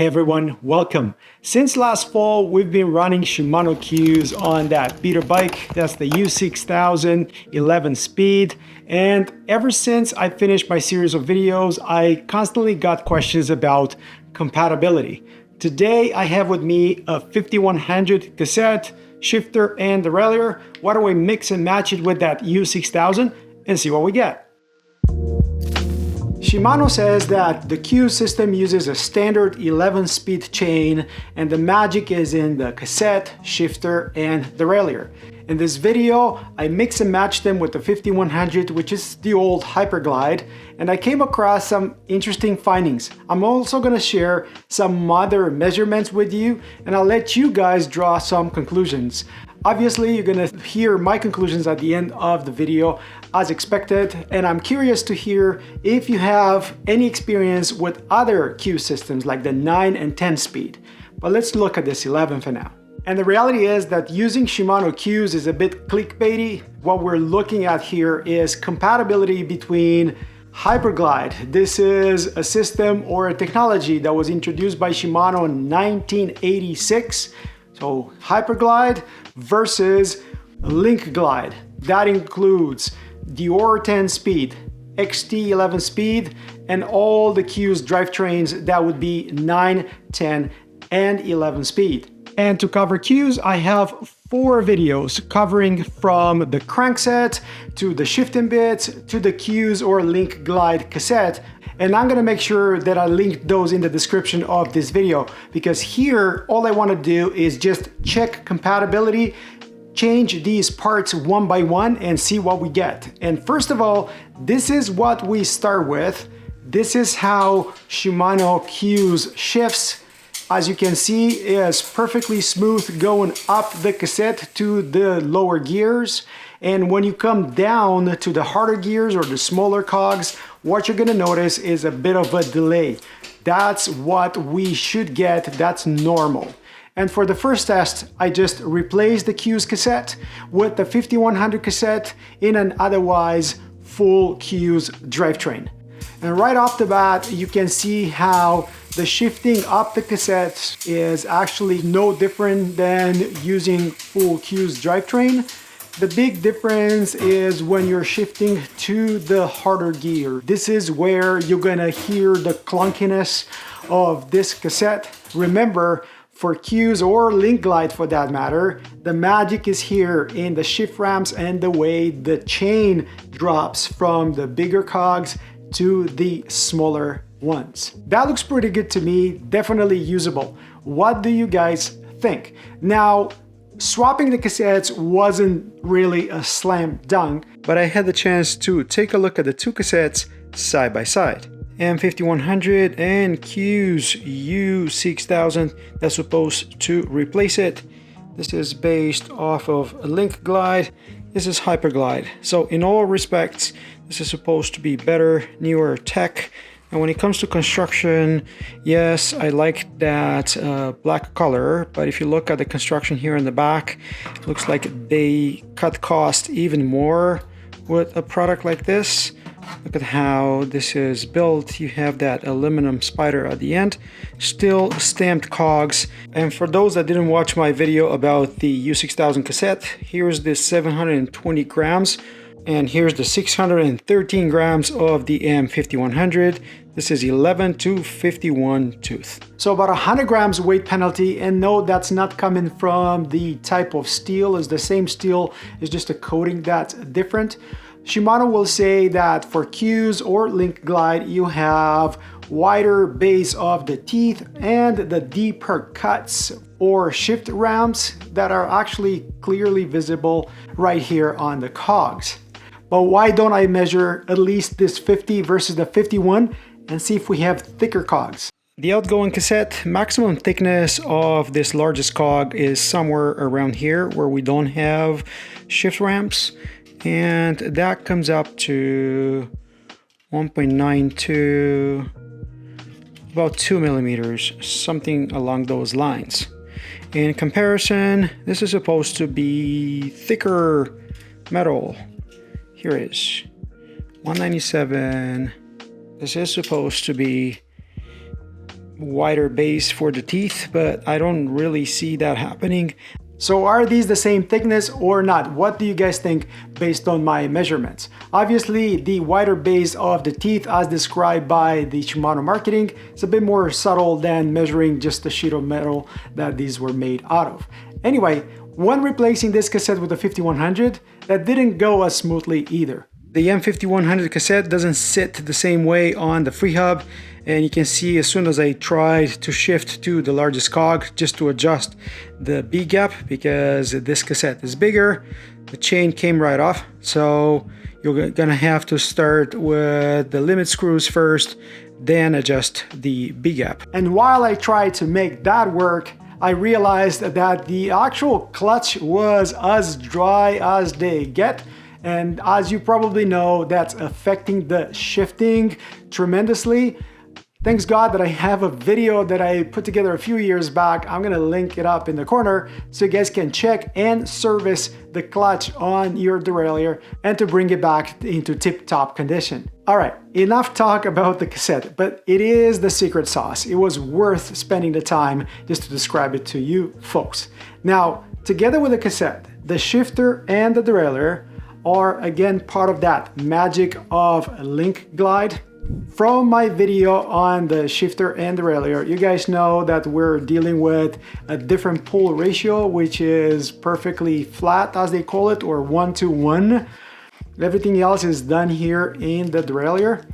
Hey everyone, welcome. Since last fall, we've been running Shimano CUES on that beater bike. That's the U6000 11 speed. And ever since I finished my series of videos, I constantly got questions about compatibility. Today, I have with me a 5100 cassette, shifter, and derailleur. Why don't we mix and match it with that U6000 and see what we get? Shimano says that the CUES system uses a standard 11-speed chain, and the magic is in the cassette, shifter, and derailleur. In this video, I mix and match them with the 5100, which is the old Hyperglide, and I came across some interesting findings. I'm also going to share some other measurements with you, and I'll let you guys draw some conclusions. Obviously, you're going to hear my conclusions at the end of the video as expected, and I'm curious to hear if you have any experience with other CUES systems like the 9 and 10 speed. But let's look at this 11 for now. And the reality is that using Shimano CUES is a bit clickbaity. What we're looking at here is compatibility between Hyperglide. This is a system or a technology that was introduced by Shimano in 1986. So Hyperglide versus LINKGLIDE. That includes Deore 10 speed, XT 11 speed, and all the CUES drivetrains that would be 9, 10, and 11 speed. And to cover CUES, I have 4 videos covering from the crankset to the shifting bits to the CUES or LINKGLIDE cassette. And I'm gonna make sure that I link those in the description of this video, because here all I wanna do is just check compatibility, change these parts one by one and see what we get. And first of all, this is what we start with. This is how Shimano CUES shifts. As you can see, is perfectly smooth going up the cassette to the lower gears. And when you come down to the harder gears or the smaller cogs, what you're gonna notice is a bit of a delay. That's what we should get, that's normal. And for the first test, I just replaced the CUES cassette with the 5100 cassette in an otherwise full CUES drivetrain. And right off the bat, you can see how the shifting up the cassette is actually no different than using full CUES drivetrain. The big difference is when you're shifting to the harder gear. This is where you're gonna hear the clunkiness of this cassette. Remember, for CUES or LINKGLIDE for that matter, the magic is here in the shift ramps and the way the chain drops from the bigger cogs to the smaller ones. That looks pretty good to me, definitely usable. What do you guys think? Now, swapping the cassettes wasn't really a slam dunk, but I had the chance to take a look at the 2 cassettes side by side. M5100 and CUES U6000 that's supposed to replace it. This is based off of LINKGLIDE. This is Hyperglide. So in all respects, this is supposed to be better, newer tech. And when it comes to construction, yes, I like that black color, but if you look at the construction here in the back, it looks like they cut cost even more with a product like this. Look at how this is built. You have that aluminum spider at the end, still stamped cogs. And for those that didn't watch my video about the U6000 cassette, here's the 720 grams. And here's the 613 grams of the M5100. This is 11 to 51 tooth. So about 100 grams weight penalty, and no, that's not coming from the type of steel. It's the same steel, it's just a coating that's different. Shimano will say that for CUES or LINKGLIDE, you have wider base of the teeth and the deeper cuts or shift ramps that are actually clearly visible right here on the cogs. But why don't I measure at least this 50 versus the 51 and see if we have thicker cogs? The outgoing cassette maximum thickness of this largest cog is somewhere around here where we don't have shift ramps. And that comes up to 1.9 to about 2 millimeters, something along those lines. In comparison, this is supposed to be thicker metal. Here it is, 197. This is supposed to be wider base for the teeth, but I don't really see that happening. So are these the same thickness or not? What do you guys think based on my measurements? Obviously, the wider base of the teeth as described by the Shimano marketing is a bit more subtle than measuring just the sheet of metal that these were made out of. Anyway, when replacing this cassette with the 5100, that didn't go as smoothly either. The M5100 cassette doesn't sit the same way on the free hub, and you can see as soon as I tried to shift to the largest cog just to adjust the B gap, because this cassette is bigger, the chain came right off. So you're gonna have to start with the limit screws first, then adjust the B gap. And while I tried to make that work, I realized that the actual clutch was as dry as they get. And as you probably know, that's affecting the shifting tremendously. Thanks God that I have a video that I put together a few years back. I'm gonna link it up in the corner so you guys can check and service the clutch on your derailleur and to bring it back into tip-top condition. All right, enough talk about the cassette, but it is the secret sauce. It was worth spending the time just to describe it to you folks. Now, together with the cassette, the shifter and the derailleur are again part of that magic of LINKGLIDE. From my video on the shifter and derailleur, you guys know that we're dealing with a different pull ratio, which is perfectly flat as they call it, or 1:1. Everything else is done here in the derailleur.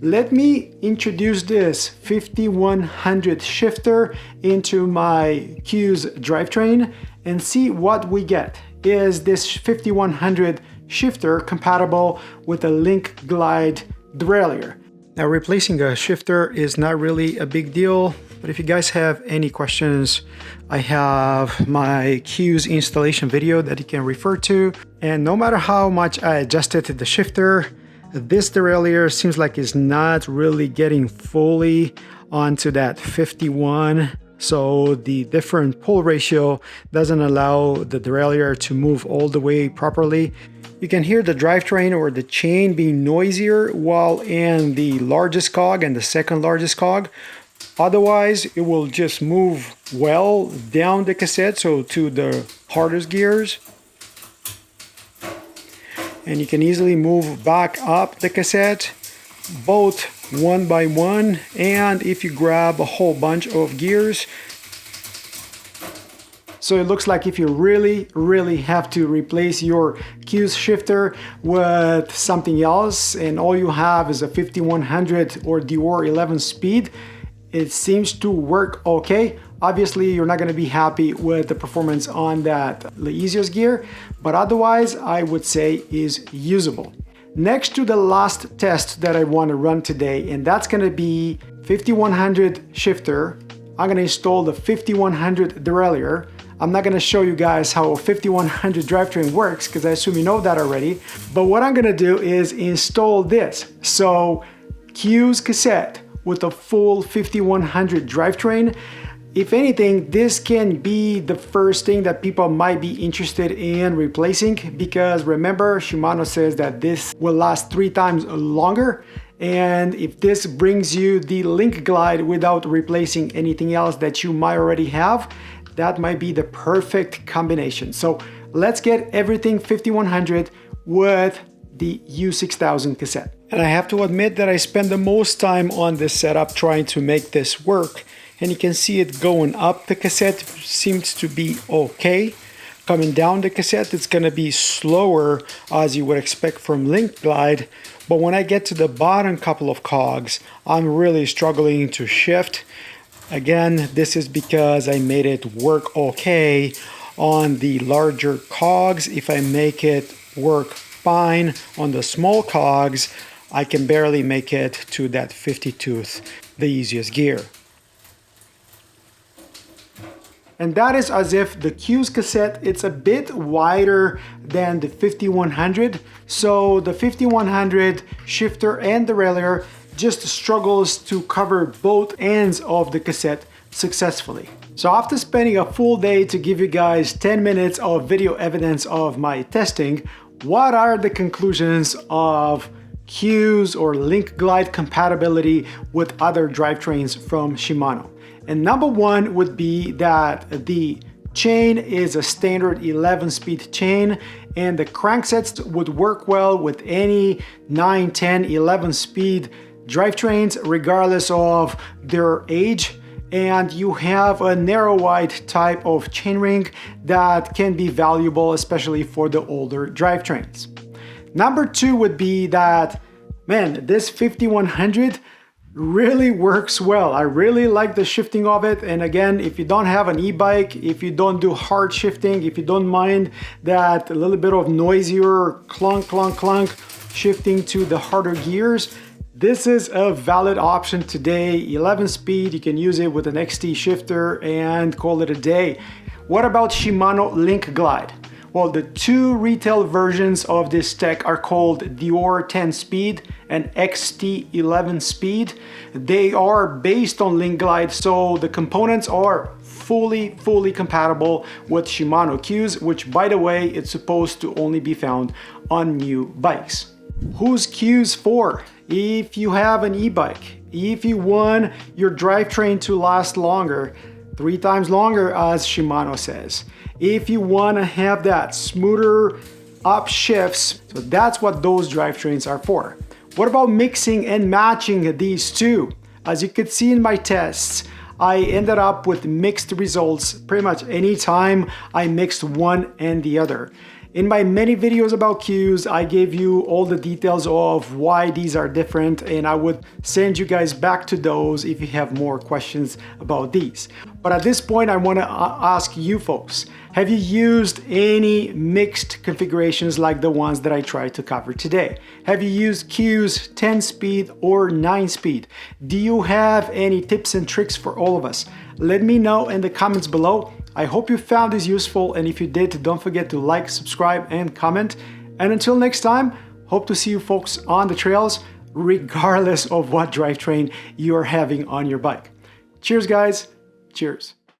Let me introduce this 5100 shifter into my CUES drivetrain and see what we get. Is this 5100 shifter compatible with a LINKGLIDE derailleur? Now, replacing a shifter is not really a big deal, but if you guys have any questions, I have my CUES installation video that you can refer to. And no matter how much I adjusted the shifter, this derailleur seems like it's not really getting fully onto that 51. So the different pull ratio doesn't allow the derailleur to move all the way properly. You can hear the drivetrain or the chain being noisier while in the largest cog and the second largest cog. Otherwise, it will just move well down the cassette, so to the hardest gears. And you can easily move back up the cassette, both one by one, and if you grab a whole bunch of gears. So it looks like if you really have to replace your CUES shifter with something else and all you have is a 5100 or Deore 11 speed, it seems to work okay. Obviously, you're not going to be happy with the performance on that Leisios gear, but otherwise I would say is usable. Next to the last test that I want to run today, and that's going to be 5100 shifter. I'm going to install the 5100 derailleur. I'm not going to show you guys how a 5100 drivetrain works because I assume you know that already. But what I'm going to do is install this. So CUES cassette with a full 5100 drivetrain. If anything, this can be the first thing that people might be interested in replacing, because remember, Shimano says that this will last 3 times longer. And if this brings you the LINKGLIDE without replacing anything else that you might already have, that might be the perfect combination. So let's get everything 5100 with the U6000 cassette. And I have to admit that I spend the most time on this setup trying to make this work. And you can see it going up the cassette seems to be okay. Coming down the cassette, it's gonna be slower as you would expect from LINKGLIDE. But when I get to the bottom couple of cogs, I'm really struggling to shift. Again, this is because I made it work okay on the larger cogs. If I make it work fine on the small cogs, I can barely make it to that 50 tooth, the easiest gear. And that is as if the CUES cassette, it's a bit wider than the 5100. So the 5100 shifter and derailleur just struggles to cover both ends of the cassette successfully. So after spending a full day to give you guys 10 minutes of video evidence of my testing, what are the conclusions of CUES or LINKGLIDE compatibility with other drivetrains from Shimano. And number one would be that the chain is a standard 11-speed chain, and the cranksets would work well with any 9, 10, 11-speed drivetrains regardless of their age. And you have a narrow wide type of chainring that can be valuable, especially for the older drivetrains. Number two would be that, man, this 5100 really works well. I really like the shifting of it. And again, if you don't have an e-bike, if you don't do hard shifting, if you don't mind that a little bit of noisier clunk, clunk, clunk shifting to the harder gears, this is a valid option today. 11 speed, you can use it with an XT shifter and call it a day. What about Shimano LINKGLIDE? Well, the two retail versions of this tech are called Deore 10 speed and XT 11 speed. They are based on LINKGLIDE, so the components are fully compatible with Shimano CUES, which, by the way, it's supposed to only be found on new bikes. Who's CUES for? If you have an e-bike, if you want your drivetrain to last longer, 3 times longer as Shimano says, if you want to have that smoother up shifts, so that's what those drivetrains are for. What about mixing and matching these two? As you could see in my tests, I ended up with mixed results pretty much any time I mixed one and the other. In my many videos about CUES, I gave you all the details of why these are different, and I would send you guys back to those if you have more questions about these. But at this point, I want to ask you folks, have you used any mixed configurations like the ones that I tried to cover today? Have you used CUES 10 speed or 9 speed? Do you have any tips and tricks for all of us? Let me know in the comments below. I hope you found this useful, and if you did, don't forget to like, subscribe, and comment. And until next time, hope to see you folks on the trails, regardless of what drivetrain you're having on your bike. Cheers, guys. Cheers.